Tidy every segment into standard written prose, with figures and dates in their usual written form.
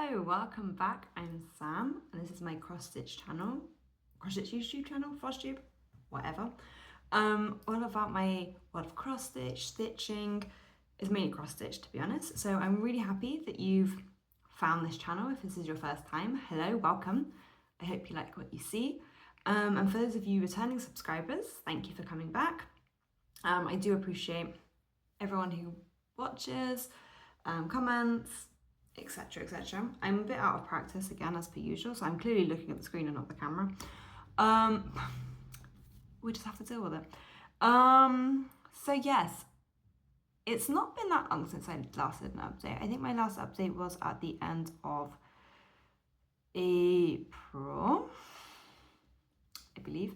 Hello, welcome back. I'm Sam and this is my cross-stitch channel, cross-stitch YouTube channel, FlossTube, whatever. All about my world of cross-stitch, stitching. It's mainly cross-stitch to be honest. So I'm really happy that you've found this channel. If this is your first time, hello, welcome. I hope you like what you see. And for those of you returning subscribers, thank you for coming back. I do appreciate everyone who watches, comments, etc, etc. I'm a bit out of practice again as per usual, so I'm clearly looking at the screen and not the camera. We just have to deal with it. So yes, it's not been that long since I last did an update. I think my last update was at the end of April, I believe.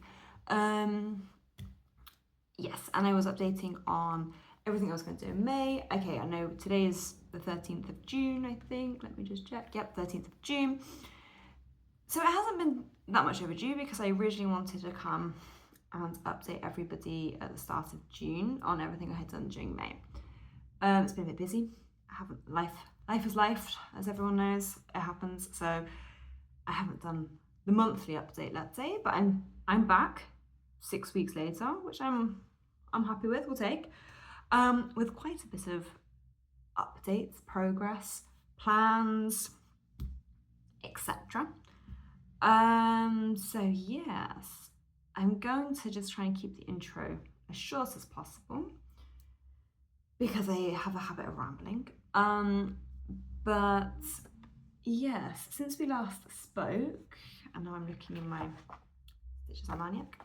Yes, and I was updating on everything I was going to do in May. Okay, I know today is the 13th of June, I think. Let me just check. Yep, 13th of June. So it hasn't been that much overdue because I originally wanted to come and update everybody at the start of June on everything I had done during May. It's been a bit busy. Life is life, as everyone knows. It happens. So I haven't done the monthly update, let's say, but I'm back 6 weeks later, which I'm happy with. We'll take. With quite a bit of updates, progress, plans, etc. So yes, I'm going to just try and keep the intro as short as possible because I have a habit of rambling. But yes, since we last spoke, and now I'm looking in my Stitches on Maniac,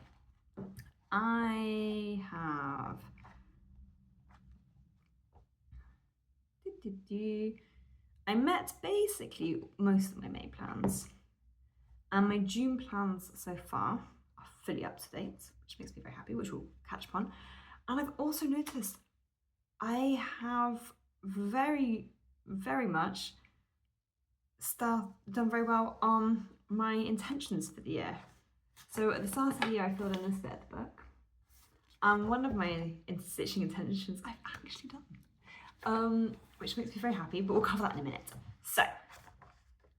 I have I met basically most of my May plans, and my June plans so far are fully up to date, which makes me very happy, which we'll catch upon. And I've also noticed I have very much done very well on my intentions for the year. So at the start of the year I filled in this bit of the book, and one of my stitching intentions I've actually done. Which makes me very happy, but we'll cover that in a minute. So,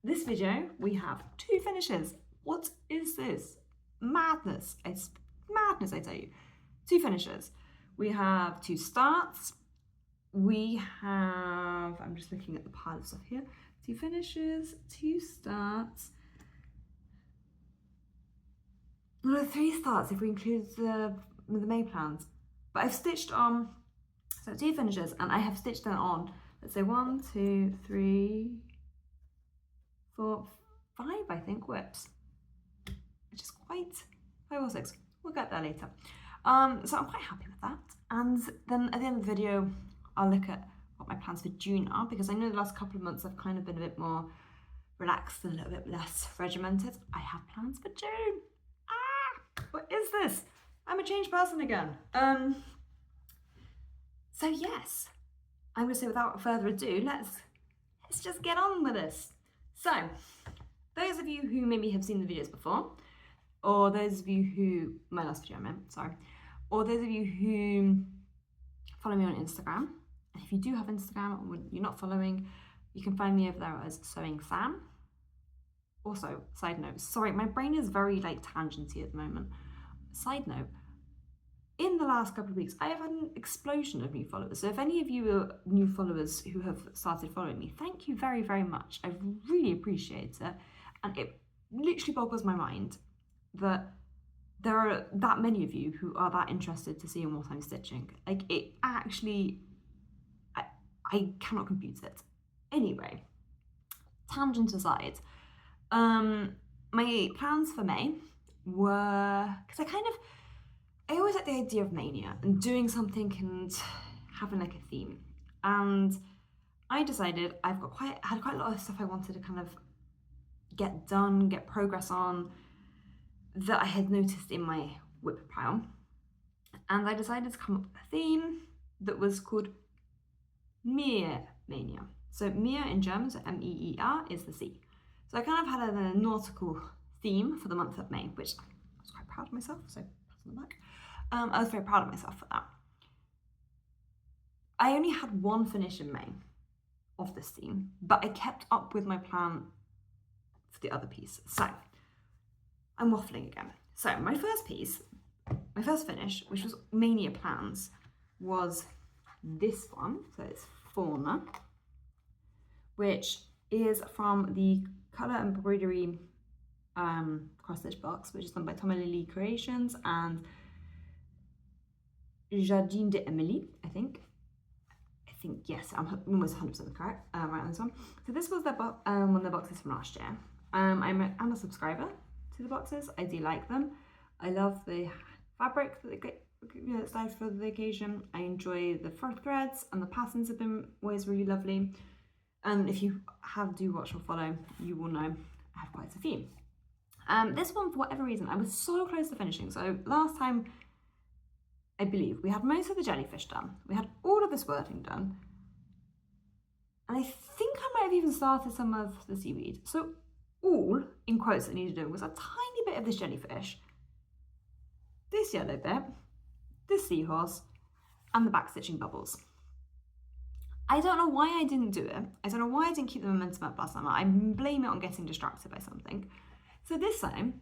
this video, we have 2 finishes. What is this? Madness. It's madness, I tell you. 2 finishes. We have 2 starts. We have, I'm just looking at the pile of stuff here. 2 finishes, 2 starts. No, 3 starts if we include the May plans. But I've stitched on, so 2 finishes, and I have stitched them on, let's say 1, 2, 3, 4, 5, I think, whips, which is quite 5 or 6. We'll get there later. So I'm quite happy with that. And then at the end of the video, I'll look at what my plans for June are, because I know the last couple of months I've kind of been a bit more relaxed and a little bit less regimented. I have plans for June. What is this? I'm a changed person again. So yes, I'm going to say without further ado, let's just get on with this. So, those of you who maybe have seen the videos before, or those of you who, my last video I meant, sorry, or those of you who follow me on Instagram, and if you do have Instagram and you're not following, you can find me over there as Sewing Sam. Also, side note, sorry, my brain is very tangenty at the moment. Side note, in the last couple of weeks, I have had an explosion of new followers. So if any of you are new followers who have started following me, thank you very much. I really appreciate it. And it literally boggles my mind that there are that many of you who are that interested to see what I'm stitching. Like, it actually, I cannot compute it. Anyway, tangent aside, my plans for May were, because I always like the idea of mania and doing something and having a theme. And I decided I had quite a lot of stuff I wanted to kind of get done, get progress on, that I had noticed in my whip pile. And I decided to come up with a theme that was called Meer Mania. So Meer in German, so M-E-E-R, is the sea. So I kind of had a nautical theme for the month of May, which I was quite proud of myself, so pat on the back. I was very proud of myself for that. I only had 1 finish in May, of this theme, but I kept up with my plan for the other piece. So I'm waffling again. So my first piece, my first finish, which was Mania Plans, was this one. So it's Fauna, which is from the Colour Embroidery cross stitch box, which is done by Thomas Lily Creations and Jardine de Emily, I think yes, I'm almost 100% correct right on this one. So this was one of the boxes from last year. I'm a subscriber to the boxes. I do like them. I love the fabric that they get, it's nice for the occasion. I enjoy the threads, and the patterns have been always really lovely. And if you do watch or follow, you will know I have quite a few. This one, for whatever reason, I was so close to finishing. So last time, I believe, we had most of the jellyfish done. We had all of this wording done. And I think I might have even started some of the seaweed. So all, in quotes, that needed doing was a tiny bit of this jellyfish, this yellow bit, this seahorse, and the back stitching bubbles. I don't know why I didn't do it. I don't know why I didn't keep the momentum up last summer. I blame it on getting distracted by something. So this time,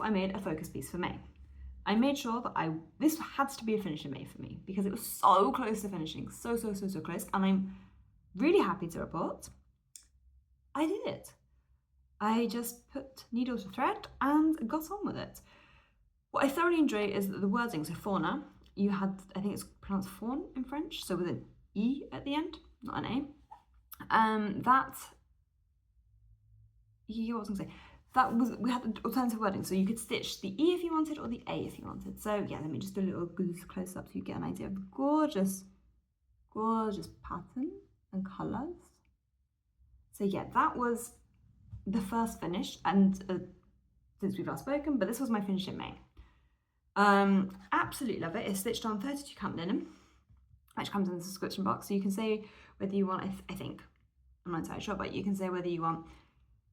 I made a focus piece for May. I made sure that this had to be a finish in May for me because it was so close to finishing, so close, and I'm really happy to report I did it. I just put needle to thread and got on with it. What I thoroughly enjoy is that the wording, so fauna, you had, I think it's pronounced fawn in French, so with an E at the end, not an A. We had the alternative wording, so you could stitch the E if you wanted or the A if you wanted. So yeah, let me just do a little close up so you get an idea of the gorgeous pattern and colours. So yeah, that was the first finish, and since we've last spoken, but this was my finish in May. Absolutely love it. It's stitched on 32 count linen, which comes in the subscription box. So you can say whether you want, I think, I'm not entirely sure, but you can say whether you want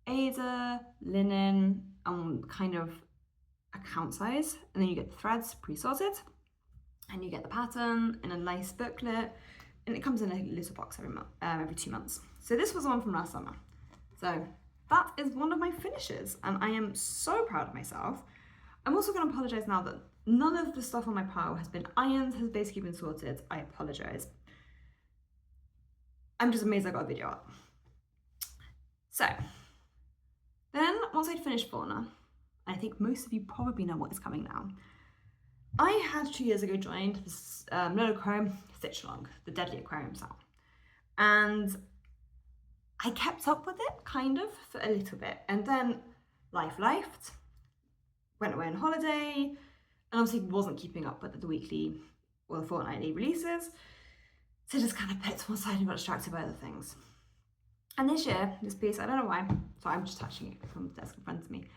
Aida, linen, kind of a count size, and then you get the threads pre-sorted, and you get the pattern in a nice booklet, and it comes in a little box every 2 months. So this was the one from last summer. So that is one of my finishes, and I am so proud of myself. I'm also going to apologise now that none of the stuff on my pile has been ironed, has basically been sorted. I apologise. I'm just amazed I got a video up. So then, once I'd finished fauna, I think most of you probably know what is coming now. I had 2 years ago joined this monochrome stitch along, the Deadly Aquarium style, and I kept up with it kind of for a little bit, and then life lifed, went away on holiday, and obviously wasn't keeping up with the weekly or the fortnightly releases, so just kind of put to one side and got distracted by other things. And this year, this piece, I don't know why, so I'm just touching it from the desk in front of me,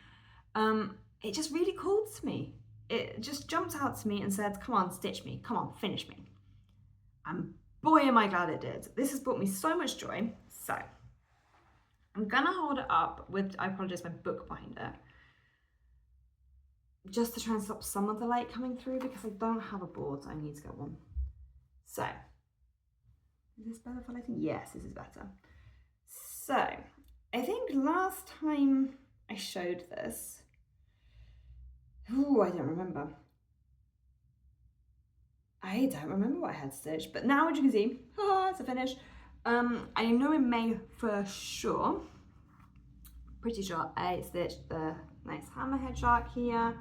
it just really called to me. It just jumped out to me and said, come on, stitch me, come on, finish me. And boy, am I glad it did. This has brought me so much joy. So I'm gonna hold it up with, I apologize, my book behind it, just to try and stop some of the light coming through because I don't have a board, so I need to get one. So, is this better for lighting? Yes, this is better. So, I think last time I showed this, I don't remember. I don't remember what I had stitched, but now as you can see, it's a finish. I know in May for sure, pretty sure I stitched the nice hammerhead shark here,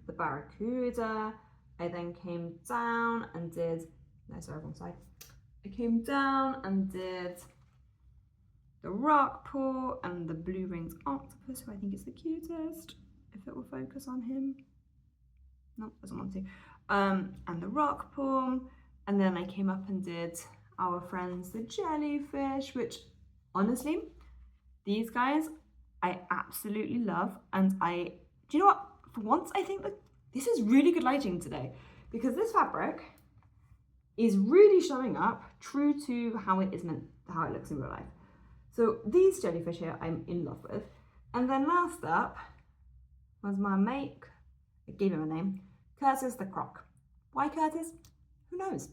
the barracuda. I then came down and did, no, sorry, wrong side. I came down and did the rock paw and the blue rings octopus, who I think is the cutest, if it will focus on him. No, doesn't want to. And the rock paw, and then I came up and did our friends the jellyfish, which honestly, these guys I absolutely love. And do you know what, for once I think that this is really good lighting today, because this fabric is really showing up true to how it is meant, how it looks in real life. So these jellyfish here I'm in love with. And then last up was my mate, I gave him a name, Curtis the Croc. Why Curtis? Who knows?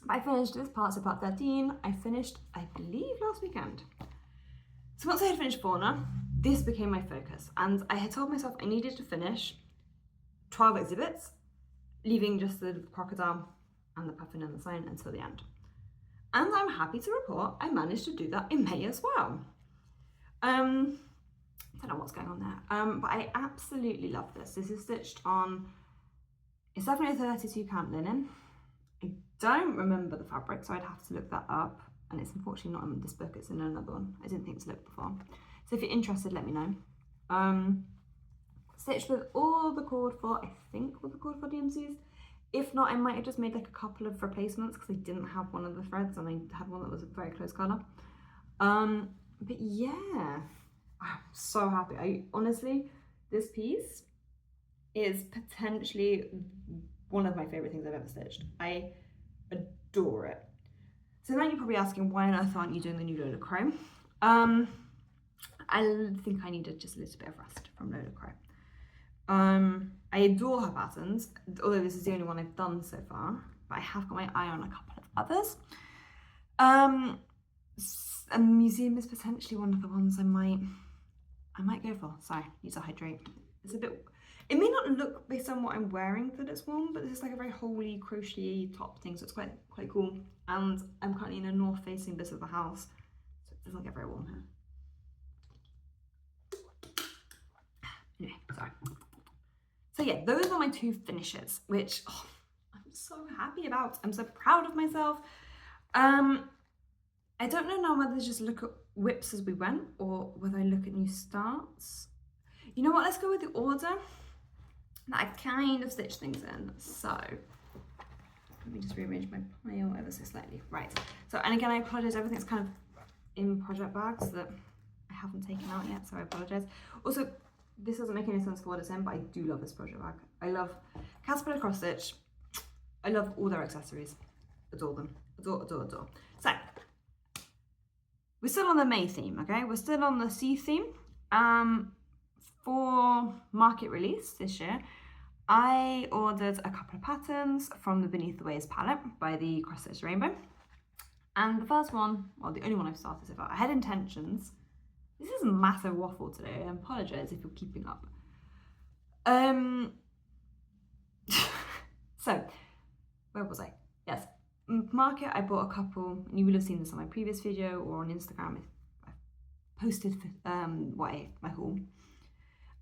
But I finished this part, so part 13, I finished, I believe, last weekend. So once I had finished fauna, this became my focus. And I had told myself I needed to finish 12 exhibits, leaving just the crocodile and the puffin and the sign until the end. And I'm happy to report I managed to do that in May as well. I don't know what's going on there, but I absolutely love this. This is stitched on, it's definitely a 32 count linen. I don't remember the fabric, so I'd have to look that up. And it's unfortunately not in this book, it's in another one. I didn't think to look before. So if you're interested, let me know. Stitched with all the cord for, I think, all the cord for DMCs. If not, I might have just made like a couple of replacements because I didn't have one of the threads and I had one that was a very close colour. But yeah, I'm so happy. I honestly, this piece is potentially one of my favourite things I've ever stitched. I adore it. So now you're probably asking, why on earth aren't you doing the new Lola Crow? I think I needed just a little bit of rest from Lola Crow. I adore her patterns, although this is the only one I've done so far, but I have got my eye on a couple of others. A museum is potentially one of the ones I might go for. Sorry, need to hydrate. It's a bit, it may not look based on what I'm wearing that it's warm, but this is like a very holey crochet top thing, so it's quite cool. And I'm currently in a north facing bit of the house, so it doesn't get very warm here. Anyway, sorry. So yeah, those are my two finishes, which I'm so happy about. I'm so proud of myself. I don't know now whether to just look at whips as we went or whether I look at new starts. You know what, let's go with the order that I kind of stitched things in. So let me just rearrange my pile ever so slightly. Right, so, and again, I apologize, everything's kind of in project bags that I haven't taken out yet, so I apologize. Also, this doesn't make any sense for what it's in, but I do love this project bag. I love Caterpillar cross stitch. I love all their accessories. Adore them. Adore, adore, adore. So, we're still on the May theme, okay? We're still on the sea theme. For market release this year, I ordered a couple of patterns from the Beneath the Waves palette by the Cross Stitch Rainbow. And the first one, well, the only one I've started so far, I had intentions. This is a massive waffle today. I apologise if you're keeping up. So, where was I? Yes, market, I bought a couple, and you will have seen this on my previous video or on Instagram if I posted my haul.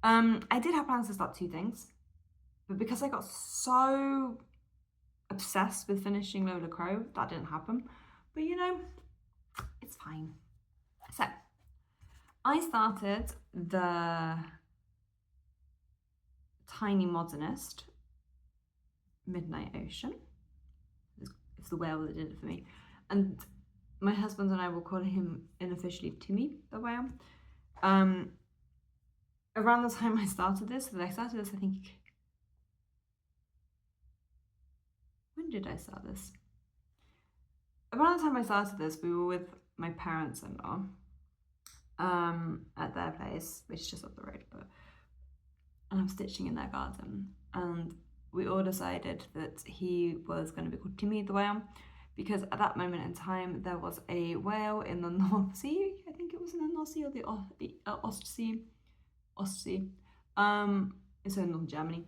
I did have plans to start two things, but because I got so obsessed with finishing Lola Crow, that didn't happen. But you know, it's fine. So, I started the Tiny Modernist Midnight Ocean. It's the whale that did it for me. And my husband and I will call him unofficially Timmy the whale. Around the time I started this, I think, when did I start this? Around the time I started this, we were with my parents-in-law at their place, which is just up the road, and I'm stitching in their garden, and we all decided that he was going to be called Timmy the whale, because at that moment in time there was a whale in the North Sea. I think it was in the North Sea or the Ostsee. It's in Northern Germany.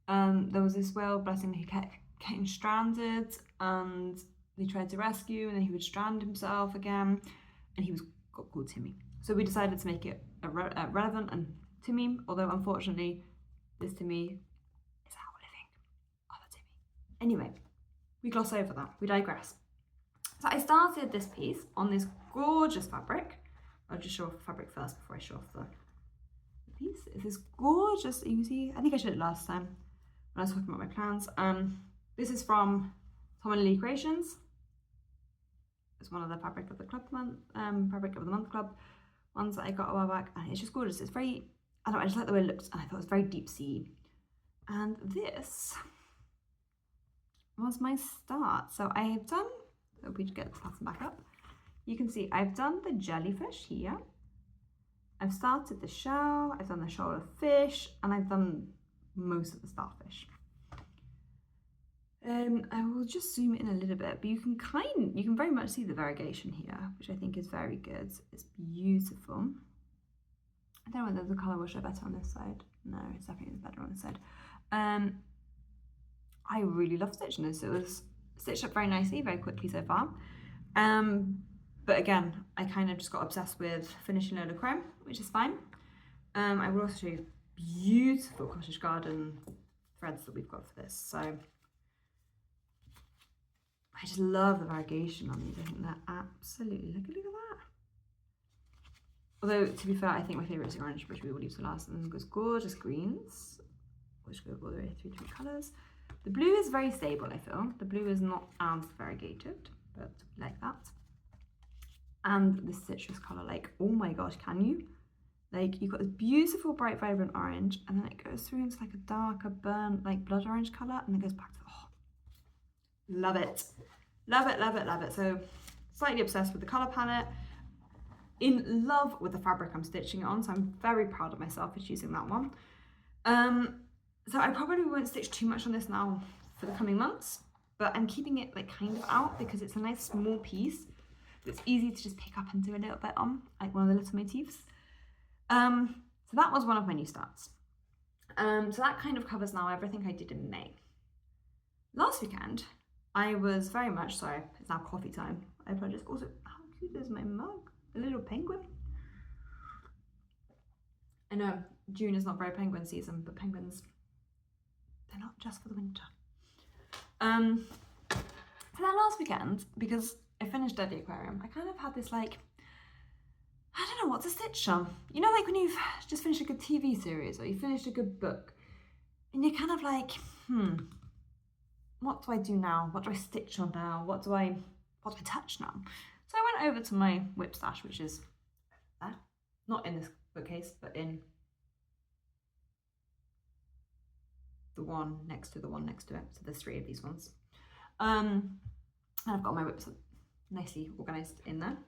There was this whale, bless him, he kept getting stranded, and they tried to rescue, and then he would strand himself again, and he got called Timmy. So we decided to make it relevant and Timmy, although unfortunately this Timmy is out living other Timmy. Anyway, we gloss over that, we digress. So I started this piece on this gorgeous fabric. I'll just show off the fabric first before I show off the piece. It's this gorgeous, you can see, I think I showed it last time when I was talking about my plans. This is from Tom and Lee Creations. It's one of the fabric of the club month, fabric of the month club ones that I got a while back, and it's just gorgeous. It's very, I don't know, I just like the way it looks, and I thought it was very deep sea. And this was my start. So I have done, so we get the pattern back up. You can see I've done the jellyfish here. I've started the shell, I've done the shoal of fish, and I've done most of the starfish. I will just zoom in a little bit, but you can very much see the variegation here, which I think is very good. It's beautiful. I don't know whether the colour will show better on this side. No, it's definitely better on this side. I really love stitching this. It was stitched up very nicely, very quickly so far. But again, I kind of just got obsessed with finishing Lola Chrome, which is fine. I will also show you beautiful Cottage Garden threads that we've got for this. So I just love the variegation on these. I think they're absolutely, look at that. Although, to be fair, I think my favourite is the orange, which we will leave to last. And then goes gorgeous greens, which go all the way through three colours. The blue is very stable, I feel. The blue is not as variegated, but like that. And this citrus colour, like, oh my gosh, can you? Like, you've got this beautiful, bright, vibrant orange, and then it goes through into like a darker, burnt, like blood orange colour, and then goes back to, oh, love it. Love it, love it, love it. So, slightly obsessed with the colour palette. In love with the fabric I'm stitching it on, so I'm very proud of myself for choosing that one. So I probably won't stitch too much on this now for the coming months, but I'm keeping it like kind of out because it's a nice small piece that's easy to just pick up and do a little bit on, like one of the little motifs. So that was one of my new starts. So that kind of covers now everything I did in May. Last weekend, I was very much, sorry, it's now coffee time. I just also, how cute is my mug? A little penguin. I know June is not very penguin season, but penguins, they're not just for the winter. For that last weekend, because I finished Dead Aquarium, I kind of had this like, I don't know what to stitch on. You know, like when you've just finished a good TV series or you finished a good book and you're kind of like, what do I do now? What do I stitch on now? What do I touch now? So I went over to my whip stash, which is there, not in this bookcase, but in the one next to the one next to it. So there's 3 of these ones. And I've got my whips nicely organised in there.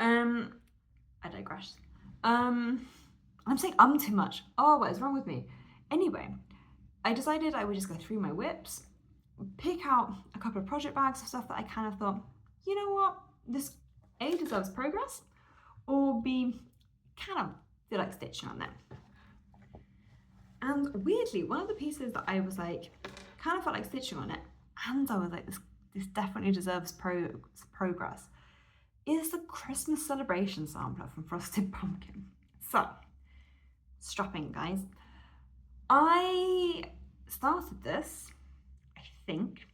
I digress. I'm saying too much. Oh, what is wrong with me? Anyway, I decided I would just go through my whips, pick out a couple of project bags of stuff that I kind of thought, you know what, this A deserves progress, or B kind of feel like stitching on them. And weirdly, one of the pieces that I was like, kind of felt like stitching on it, and I was like, this definitely deserves progress, is the Christmas celebration sampler from Frosted Pumpkin. So, strap in, guys. I started this, I think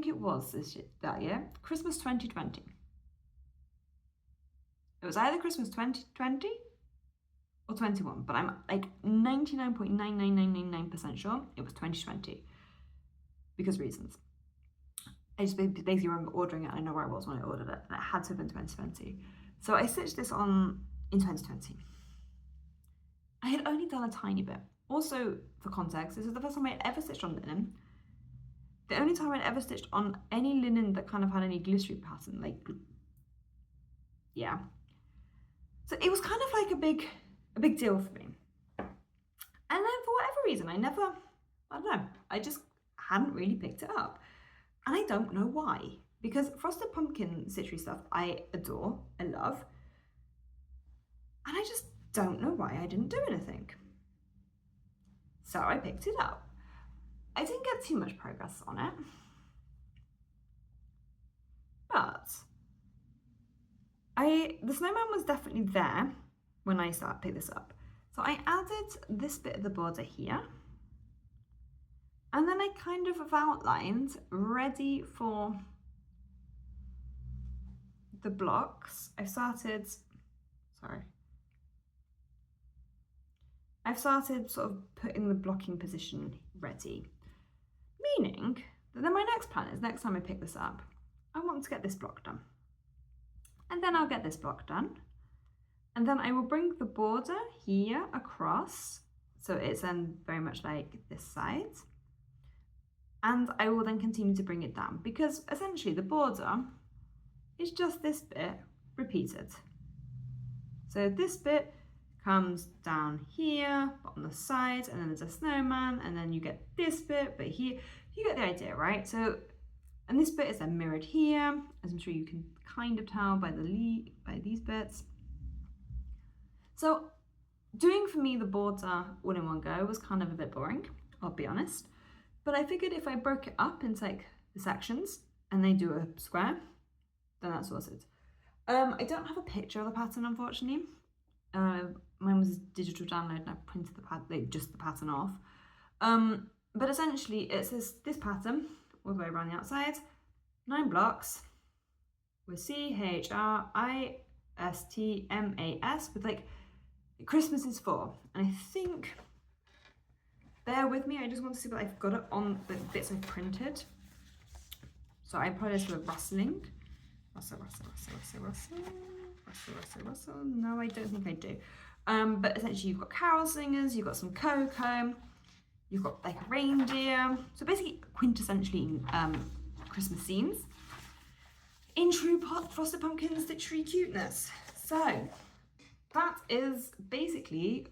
it was that year, Christmas 2020. It was either Christmas 2020 or 21, but I'm like 99.99999% sure it was 2020 because reasons. I just basically remember ordering it. I know where I was when I ordered it, and it had to have been 2020. So I stitched this on in 2020. I had only done a tiny bit. Also, for context, this is the first time I had ever stitched on linen. The only time I'd ever stitched on any linen that kind of had any glittery pattern, like, yeah. So it was kind of like a big deal for me. And then for whatever reason, I don't know, I just hadn't really picked it up. And I don't know why, because Frosted Pumpkin stitchery stuff I adore, I love, and I just don't know why I didn't do anything. So I picked it up. I didn't get too much progress on it, but the snowman was definitely there when I started to pick this up. So I added this bit of the border here, and then I kind of have outlined ready for the blocks. I've started sort of putting the blocking position ready, meaning that then my next plan is next time I pick this up, I want to get this block done. And then I'll get this block done. And then I will bring the border here across, so it's then very much like this side. And I will then continue to bring it down, because essentially the border is just this bit repeated. So this bit comes down here, but on the sides, and then there's a snowman, and then you get this bit, but here, you get the idea, right? So, and this bit is then mirrored here, as I'm sure you can kind of tell by these bits. So, doing for me the border all in one go was kind of a bit boring, I'll be honest. But I figured if I broke it up into like the sections and they do a square, then that's sorted. I don't have a picture of the pattern, unfortunately. Mine was a digital download and I printed just the pattern off. But essentially it says this pattern all the way around the outside, 9 blocks with CHRISTMAS with like Christmas is for. And I think, bear with me, I just want to see that I've got it on the bits I've printed. So I apologize for the rustling. Rustle. No, I don't think I do. But essentially you've got carol singers, you've got some cocoa, you've got like a reindeer. So basically quintessentially Christmas scenes in true Frosted Pumpkin stitchery cuteness. So that is basically,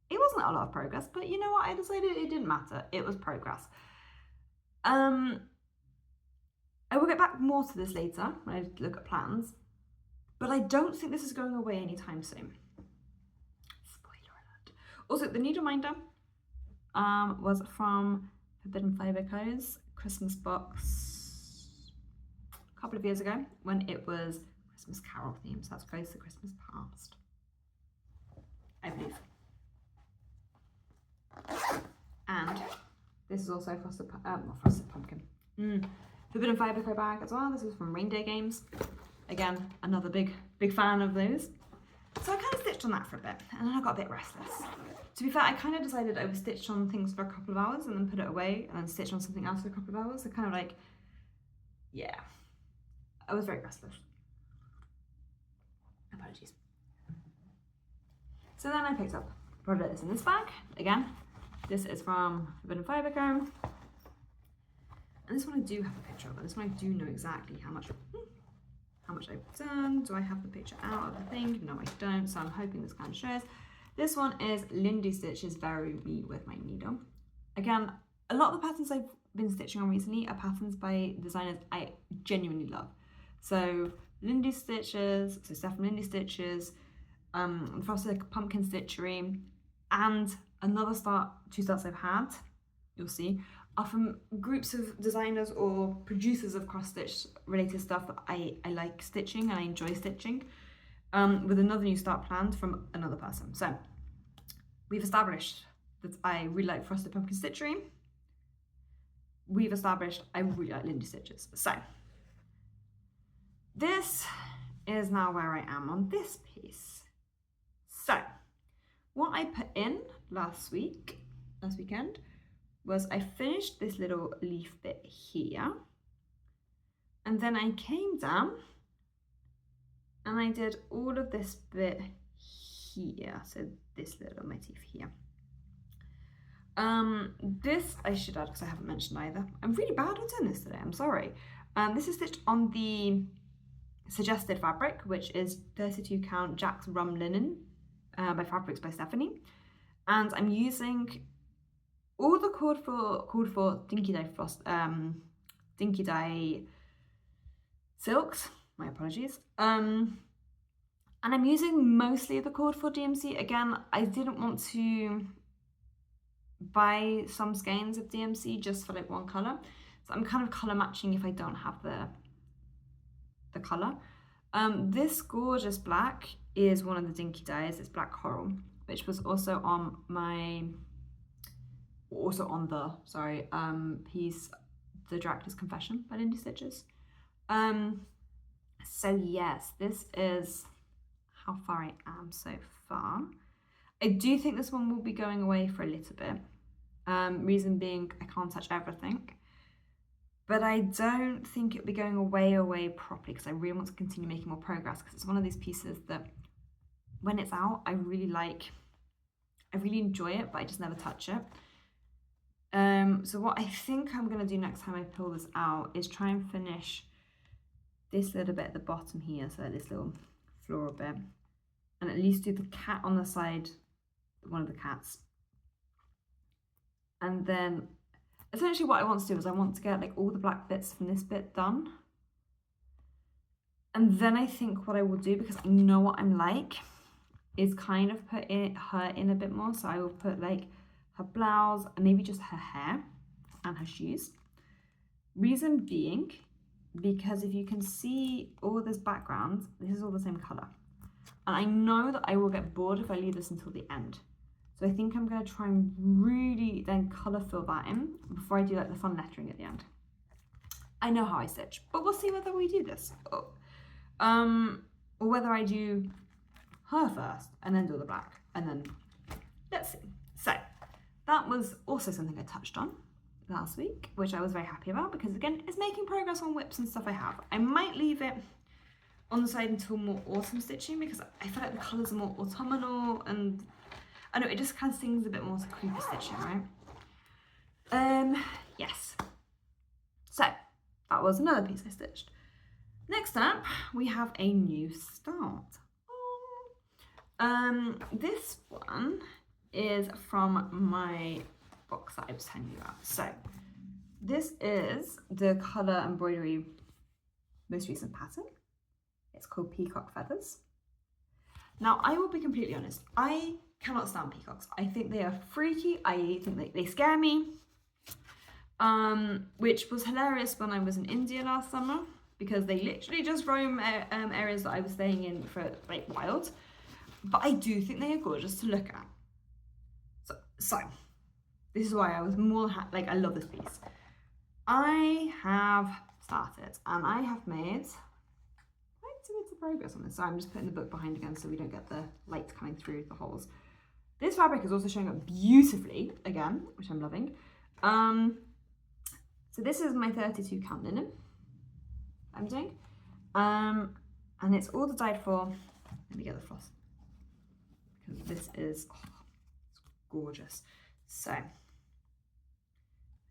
it wasn't a lot of progress, but you know what? I decided it didn't matter. It was progress. I will get back more to this later when I look at plans, but I don't think this is going away anytime soon. Spoiler alert. Also, the needle minder was from Forbidden Fiber Co.'s Christmas box a couple of years ago when it was Christmas Carol themed, so that's close to Christmas past, I believe. And this is also Frosted Pumpkin. Forbidden Fiber Co bag as well. This is from Reindeer Games. Again, another big fan of those. So I kind of stitched on that for a bit, and then I got a bit restless. To be fair, I kind of decided I would stitch on things for a couple of hours and then put it away, and then stitch on something else for a couple of hours. So kind of like, yeah, I was very restless. Apologies. So then I picked up this in this bag. Again, this is from Forbidden Fiber Co. And this one I do have a picture of, this one I do know exactly how much I've done. Do I have the picture out of the thing? No, I don't, so I'm hoping this kind of shows. This one is Lindy Stitch's Vary Me With My Needle. Again, a lot of the patterns I've been stitching on recently are patterns by designers I genuinely love. So Lindy Stitches, so Steph from Lindy Stitches, Frosted Pumpkin Stitchery, and another two starts I've had, you'll see, are from groups of designers or producers of cross-stitch related stuff that I like stitching and I enjoy stitching, with another new start planned from another person. So we've established that I really like Frosted Pumpkin Stitchery. We've established I really like Lindy Stitches. So this is now where I am on this piece. So what I put in last weekend, was I finished this little leaf bit here, and then I came down and I did all of this bit here, so this little motif here. This I should add because I haven't mentioned either. I'm really bad at doing this today, I'm sorry. This is stitched on the suggested fabric, which is 32 count Jack's Rum Linen by Fabrics by Stephanie, and I'm using all the called for Dinky Dye silks, my apologies, and I'm using mostly the called for DMC. Again, I didn't want to buy some skeins of DMC just for like one colour, so I'm kind of colour matching if I don't have the colour. This gorgeous black is one of the Dinky Dyes, it's Black Coral, which was also on the piece The Director's Confession by Lindy Stitches. So yes, this is how far I am so far. I do think this one will be going away for a little bit. Reason being I can't touch everything, but I don't think it'll be going away properly because I really want to continue making more progress, because it's one of these pieces that when it's out I really enjoy it, but I just never touch it. So what I think I'm going to do next time I pull this out is try and finish this little bit at the bottom here, so this little floral bit, and at least do the cat on the side, one of the cats. And then essentially what I want to do is I want to get like all the black bits from this bit done. And then I think what I will do, because I know what I'm like, is kind of put her in a bit more. So I will put like her blouse and maybe just her hair and her shoes. Reason being, because if you can see all this background, this is all the same color. And I know that I will get bored if I leave this until the end. So I think I'm going to try and really then colour fill that in before I do like the fun lettering at the end. I know how I stitch, but we'll see whether we do this. Or whether I do her first and then do the black, and then let's see. So that was also something I touched on last week, which I was very happy about, because again, it's making progress on whips and stuff I have. I might leave it on the side until more autumn stitching, because I feel like the colours are more autumnal, and I know it just kind of sings a bit more to creepy stitching, right? Yes. So that was another piece I stitched. Next up, we have a new start. This one is from my box that I was telling you about. So this is the colour embroidery most recent pattern. It's called Peacock Feathers. Now, I will be completely honest, I cannot stand peacocks. I think they are freaky. I think they scare me, which was hilarious when I was in India last summer, because they literally just roam areas that I was staying in for like wild. But I do think they are gorgeous to look at. So this is why I was more like, I love this piece. I have started and I have made quite a bit of progress on this. So I'm just putting the book behind again so we don't get the light coming through the holes. This fabric is also showing up beautifully again, which I'm loving. So this is my 32 count linen I'm doing. And it's all the dyed for, let me get the floss, because this is it's gorgeous. So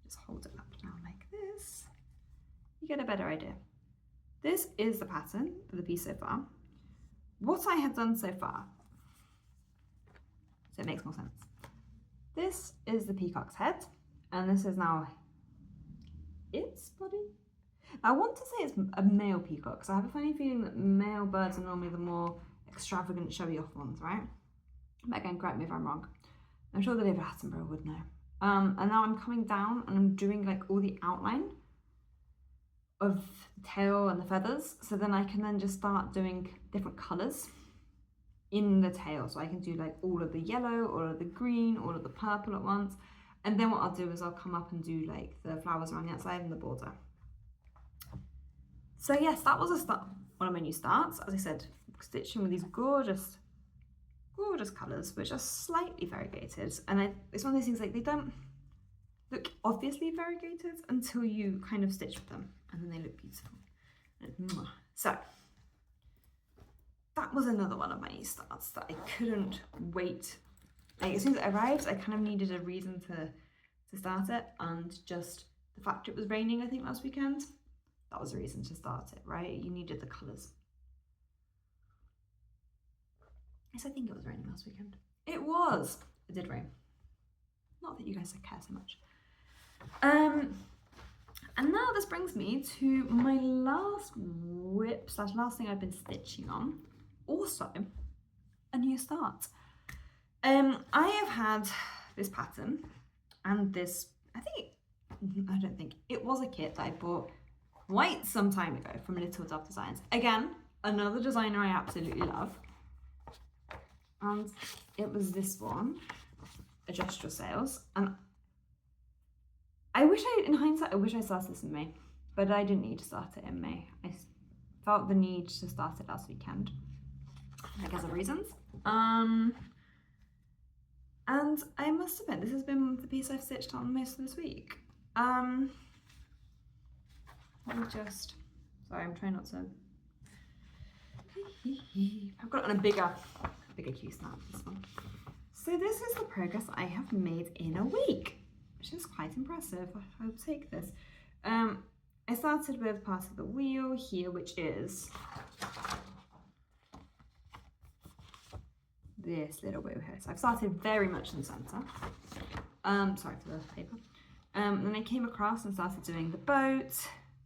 just hold it up down like this, you get a better idea. This is the pattern for the piece so far. What I have done so far, so it makes more sense. This is the peacock's head, and this is now its body. I want to say it's a male peacock, because I have a funny feeling that male birds are normally the more extravagant, showy off ones, right? But again, correct me if I'm wrong. I'm sure that David Attenborough would know. And now I'm coming down and I'm doing like all the outline of the tail and the feathers, so then I can then just start doing different colours in the tail. So I can do like all of the yellow, all of the green, all of the purple at once. And then what I'll do is I'll come up and do like the flowers around the outside and the border. So yes, that was one of my new starts. As I said, stitching with these gorgeous, gorgeous colours, which are slightly variegated. And it's one of those things, like, they don't look obviously variegated until you kind of stitch with them, and then they look beautiful. So that was another one of my new starts that I couldn't wait. Like, as soon as it arrived, I kind of needed a reason to start it, and just the fact it was raining, I think, last weekend, that was a reason to start it, right? You needed the colours. Yes, I think it was raining last weekend. It was. It did rain. Not that you guys care so much. And now this brings me to my last whip / last thing I've been stitching on. Also, a new start. I have had this pattern and this, it was a kit that I bought quite some time ago from Little Dove Designs. Again, another designer I absolutely love. And it was this one, Adjust Your Sails. And in hindsight, I wish I started this in May, but I didn't need to start it in May. I felt the need to start it last weekend, because of reasons. And I must admit, this has been the piece I've stitched on most of this week. Let me just, sorry, I'm trying not to. I've got it on a bigger cue snap, this one. So this is the progress I have made in a week, which is quite impressive. I'll take this. I started with part of the wheel here, which is this little bit here. So I've started very much in the centre. Sorry for the paper. Then I came across and started doing the boat,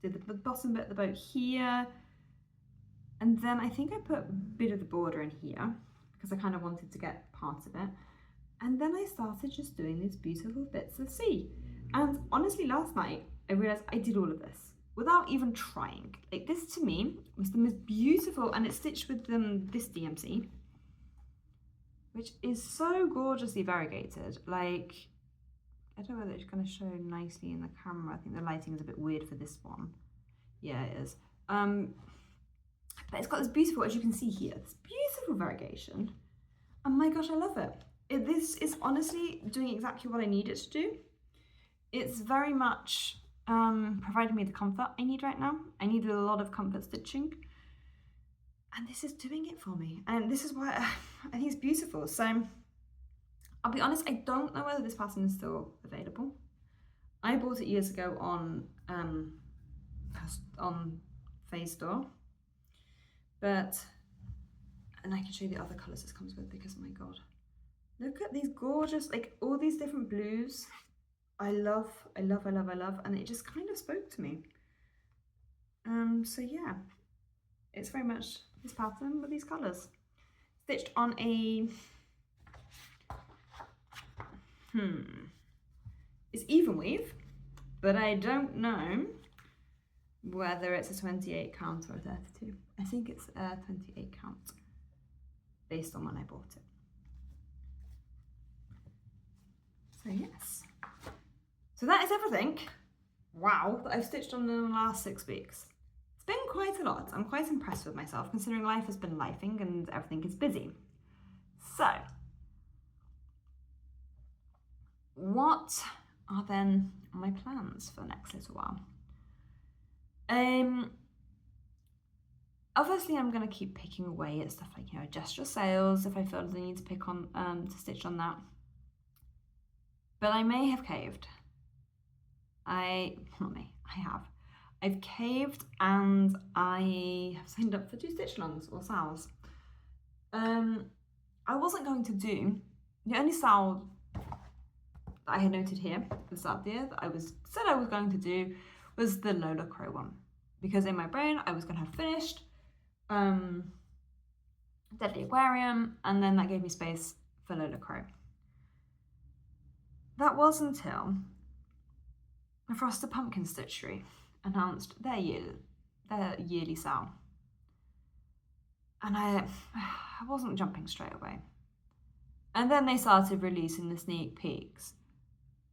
did the bottom bit of the boat here, and then I think I put a bit of the border in here because I kind of wanted to get part of it. And then I started just doing these beautiful bits of sea. And honestly, last night I realised I did all of this without even trying. Like, this to me was the most beautiful, and it's stitched with this DMC, which is so gorgeously variegated. Like, I don't know whether it's going to show nicely in the camera. I think the lighting is a bit weird for this one. Yeah, it is. But it's got this beautiful, as you can see here, this beautiful variegation. And my gosh, I love it. This is honestly doing exactly what I need it to do. It's very much providing me the comfort I need right now. I needed a lot of comfort stitching, and this is doing it for me. And this is why I think it's beautiful. So I'll be honest, I don't know whether this pattern is still available. I bought it years ago on Faye's store, and I can show you the other colours this comes with, because my god, look at these gorgeous, like, all these different blues. I love, and it just kind of spoke to me. So yeah, it's very much this pattern with these colours, stitched on a it's even weave, but I don't know whether it's a 28 count or a 32. I think it's a 28 count based on when I bought it. So yes, so that is everything, wow, that I've stitched on in the last 6 weeks. It's been quite a lot. I'm quite impressed with myself, considering life has been lifing and everything is busy. So what are then my plans for the next little while? Obviously I'm going to keep picking away at stuff like, you know, gesture sales if I feel the need to pick on to stitch on that. But I may have caved. I've caved, and I have signed up for 2 stitch alongs or sales. I wasn't going to do the only sale that I had noted here at the start of the year that I said I was going to do was the Lola Crow one, because in my brain I was going to have finished Deadly Aquarium, and then that gave me space for Lola Crow. That was until the Frosted Pumpkin Stitchery announced their yearly sale, and I wasn't jumping straight away. And then they started releasing the sneak peeks,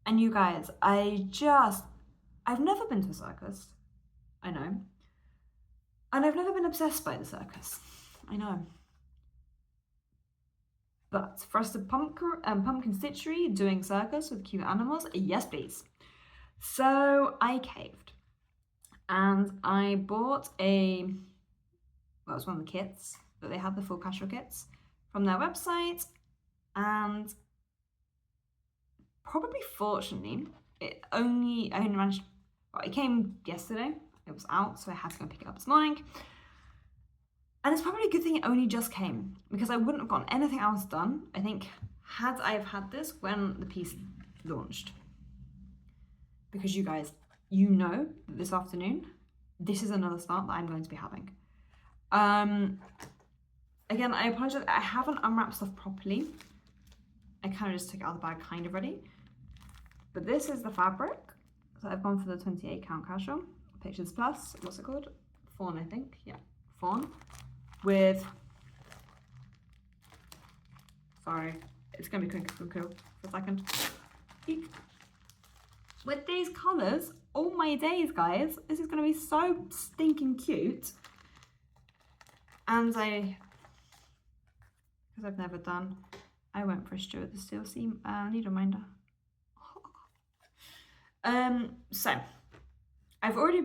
and you guys, I've never been to a circus, I know, and I've never been obsessed by the circus, I know. But Frosted Pumpkin Stitchery doing circus with cute animals, yes please. So I caved, and I bought it was one of the kits that they had, the full casual kits from their website, and probably fortunately I only managed, well, it came yesterday, it was out, so I had to go pick it up this morning. And it's probably a good thing it only just came, because I wouldn't have gotten anything else done, I think, had I have had this when the piece launched. Because you guys, you know that this afternoon, this is another start that I'm going to be having. Again, I apologize, I haven't unwrapped stuff properly. I kind of just took it out of the bag kind of ready. But this is the fabric. So I've gone for the 28 count casual, Pictures Plus, what's it called? Fawn, I think, yeah, Fawn. With, sorry, it's gonna be cool for a second. Eek. With these colours, all my days, guys, this is gonna be so stinking cute. And because I've never done, I went for a Stuart the Steel Seam needle minder. So I've already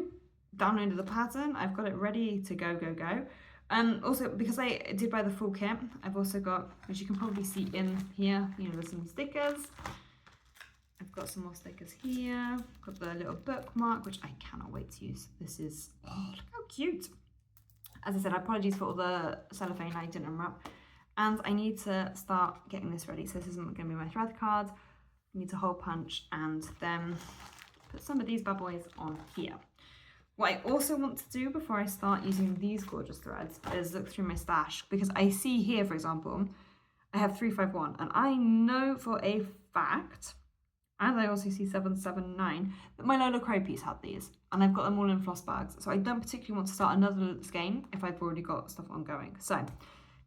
downloaded the pattern. I've got it ready to go. Also, because I did buy the full kit, I've also got, as you can probably see in here, you know, there's some stickers. I've got some more stickers here. Got the little bookmark, which I cannot wait to use. This is, oh, look how cute. As I said, apologies for all the cellophane I didn't unwrap. And I need to start getting this ready. So this isn't going to be my thread card. I need to hole punch and then put some of these bad boys on here. What I also want to do before I start using these gorgeous threads is look through my stash, because I see here, for example, I have 351, and I know for a fact, and I also see 779, that my Lola Crow piece had these, and I've got them all in floss bags, so I don't particularly want to start another skein if I've already got stuff ongoing. So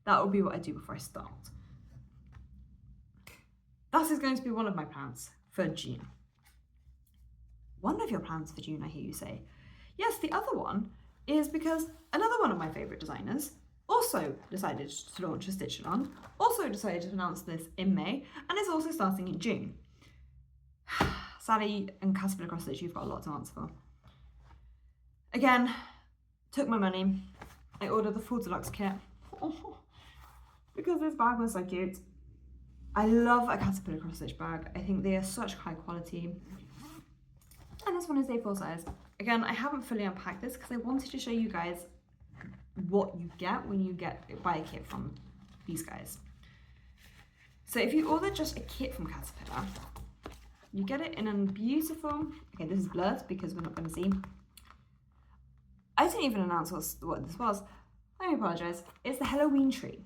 that will be what I do before I start. That is going to be one of my plans for June. One of your plans for June, I hear you say. Yes, the other one is because another one of my favourite designers also decided to launch a stitch along, also decided to announce this in May, and is also starting in June. Sally and Caterpillar Cross Stitch, you've got a lot to answer for. Again, took my money. I ordered the full deluxe kit because this bag was so cute. I love a Caterpillar Cross Stitch bag. I think they are such high quality. And this one is A4 size. Again, I haven't fully unpacked this because I wanted to show you guys what you get when you buy a kit from these guys. So if you order just a kit from Caterpillar, you get it in a beautiful, okay, this is blurred because we're not going to see. I didn't even announce what this was. Let me apologise. It's the Halloween tree.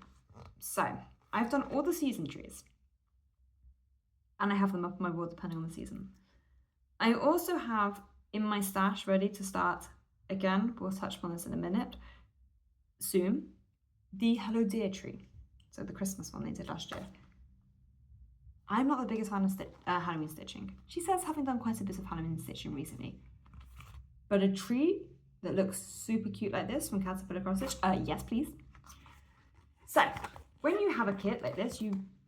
So I've done all the season trees, and I have them up on my wall depending on the season. I also have in my stash ready to start, again, we'll touch upon this in a minute, soon, the Hello Dear tree. So the Christmas one they did last year. I'm not the biggest fan of Halloween stitching. She says having done quite a bit of Halloween stitching recently. But a tree that looks super cute like this from Caterpillar Cross Stitch, yes please. So, when you have a kit like this,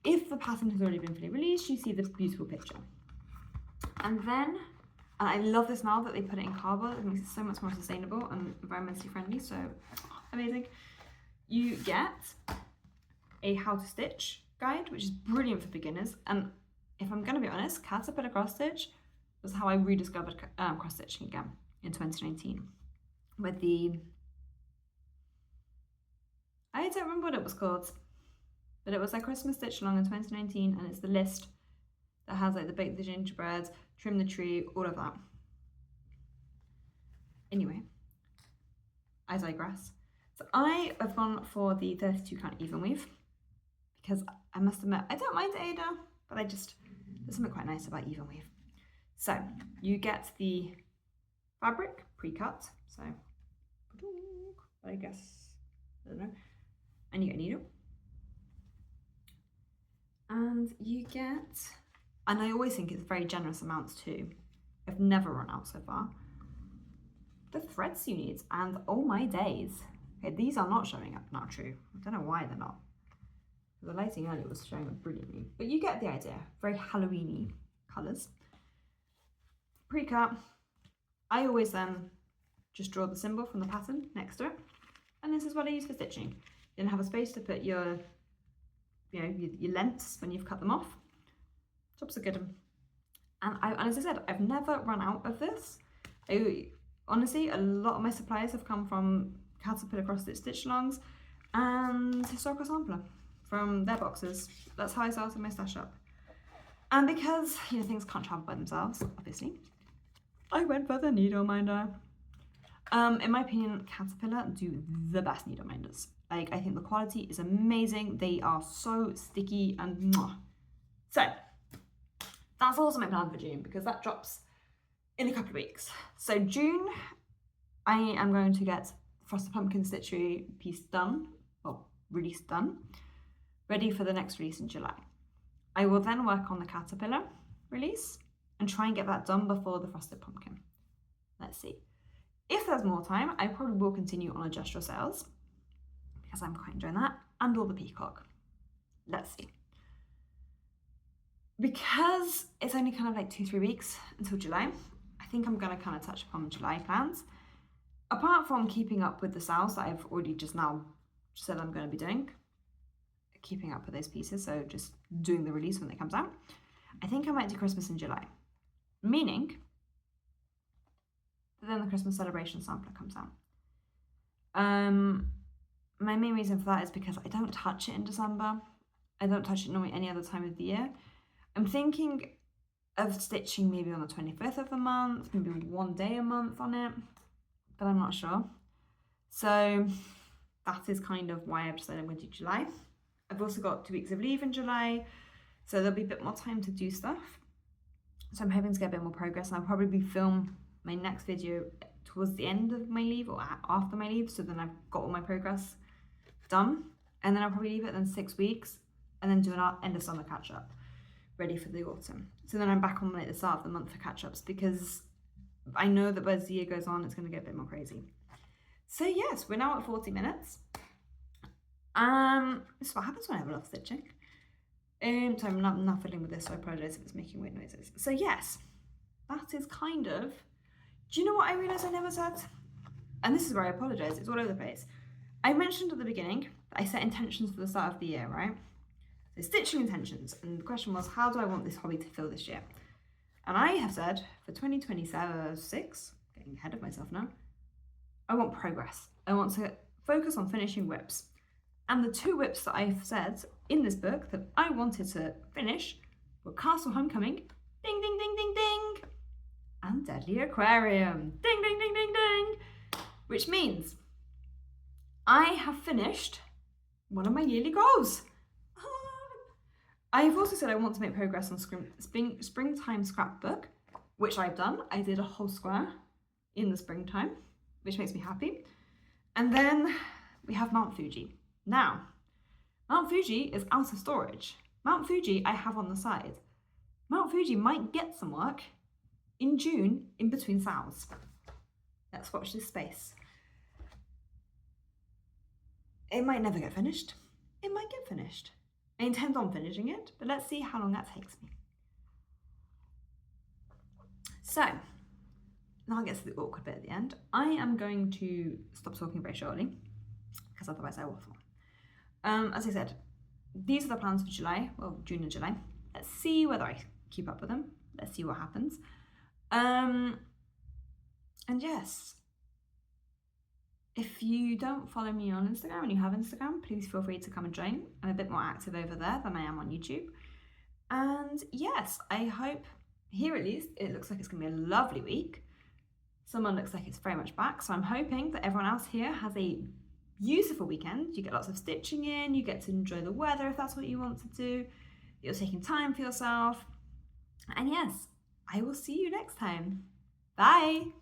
if the pattern has already been fully released, you see this beautiful picture. And then, and I love this now that they put it in cardboard, it makes it so much more sustainable and environmentally friendly, so amazing. You get a how to stitch guide, which is brilliant for beginners. And if I'm going to be honest, Caterpillar Cross Stitch was how I rediscovered cross stitching again in 2019. With I don't remember what it was called, but it was like Christmas stitch along in 2019, and it's the list that has like the bake the gingerbread, trim the tree, all of that. Anyway, I digress. So I have gone for the 32 count even weave because I must admit I don't mind Ada, but there's something quite nice about even weave. So you get the fabric pre-cut, so I guess, I don't know, and you get a needle, and you get, and I always think it's very generous amounts too, I've never run out so far, the threads you need, and oh my days, okay, these are not showing up now, true, I don't know why they're not, the lighting earlier was showing up brilliantly, but you get the idea, very Halloween-y colours. Pre-cut, I always then just draw the symbol from the pattern next to it, and this is what I use for stitching. You then have a space to put your, your lengths when you've cut them off. Jobs are good. And as I said, I've never run out of this. Honestly, a lot of my supplies have come from Caterpillar Cross Stitch Alongs and Historical Sampler from their boxes. That's how I started my stash up. And because things can't travel by themselves, obviously, I went for the needle minder. In my opinion, Caterpillar do the best needle minders. Like, I think the quality is amazing. They are so sticky and mwah. So that's also my plan for June, because that drops in a couple of weeks. So June, I am going to get Frosted Pumpkin Stitchery piece done, well, release done, ready for the next release in July. I will then work on the Caterpillar release and try and get that done before the Frosted Pumpkin. Let's see. If there's more time, I probably will continue on Adjust Your Sails, because I'm quite enjoying that, and all the Peacock. Let's see. Because it's only kind of like 2-3 weeks until July, I think I'm going to kind of touch upon July plans. Apart from keeping up with the sales that I've already just now said I'm going to be doing, keeping up with those pieces, so just doing the release when it comes out, I think I might do Christmas in July, meaning that then the Christmas celebration sampler comes out. my main reason for that is because I don't touch it in December. I don't touch it normally any other time of the year. I'm thinking of stitching maybe on the 25th of the month, maybe one day a month on it, but I'm not sure. So that is kind of why I've decided I'm going to do July. I've also got 2 weeks of leave in July, so there'll be a bit more time to do stuff. So I'm hoping to get a bit more progress, and I'll probably film my next video towards the end of my leave or after my leave, so then I've got all my progress done, and then I'll probably leave it then 6 weeks and then do an end of summer catch up ready for the autumn. So then I'm back on like the start of the month for catch ups, because I know that as the year goes on it's going to get a bit more crazy. So yes, we're now at 40 minutes. This is what happens when I have a lot of stitching. So I'm not fiddling with this, so I apologise if it's making weird noises. So yes, that is kind of, do you know what I realised I never said? And this is where I apologise, it's all over the place. I mentioned at the beginning that I set intentions for the start of the year, right? So stitching intentions, and the question was, how do I want this hobby to feel this year? And I have said for 2026, getting ahead of myself now, I want progress. I want to focus on finishing whips. And the 2 whips that I've said in this book that I wanted to finish were Castle Homecoming, ding, ding, ding, ding, ding, and Deadly Aquarium, ding, ding, ding, ding, ding, which means I have finished one of my yearly goals. I've also said I want to make progress on springtime scrapbook, which I've done. I did a whole square in the springtime, which makes me happy. And then we have Mount Fuji. Now, Mount Fuji is out of storage. Mount Fuji I have on the side. Mount Fuji might get some work in June in between sales. Let's watch this space. It might never get finished. It might get finished. I intend on finishing it, but let's see how long that takes me. So, now it gets to the awkward bit at the end. I am going to stop talking very shortly, because otherwise I waffle. As I said, these are the plans for July, well, June and July. Let's see whether I keep up with them. Let's see what happens. And yes, if you don't follow me on Instagram and you have Instagram, please feel free to come and join. I'm a bit more active over there than I am on YouTube. And yes, I hope, here at least, it looks like it's going to be a lovely week. Summer looks like it's very much back, so I'm hoping that everyone else here has a beautiful weekend. You get lots of stitching in, you get to enjoy the weather if that's what you want to do, you're taking time for yourself. And yes, I will see you next time. Bye!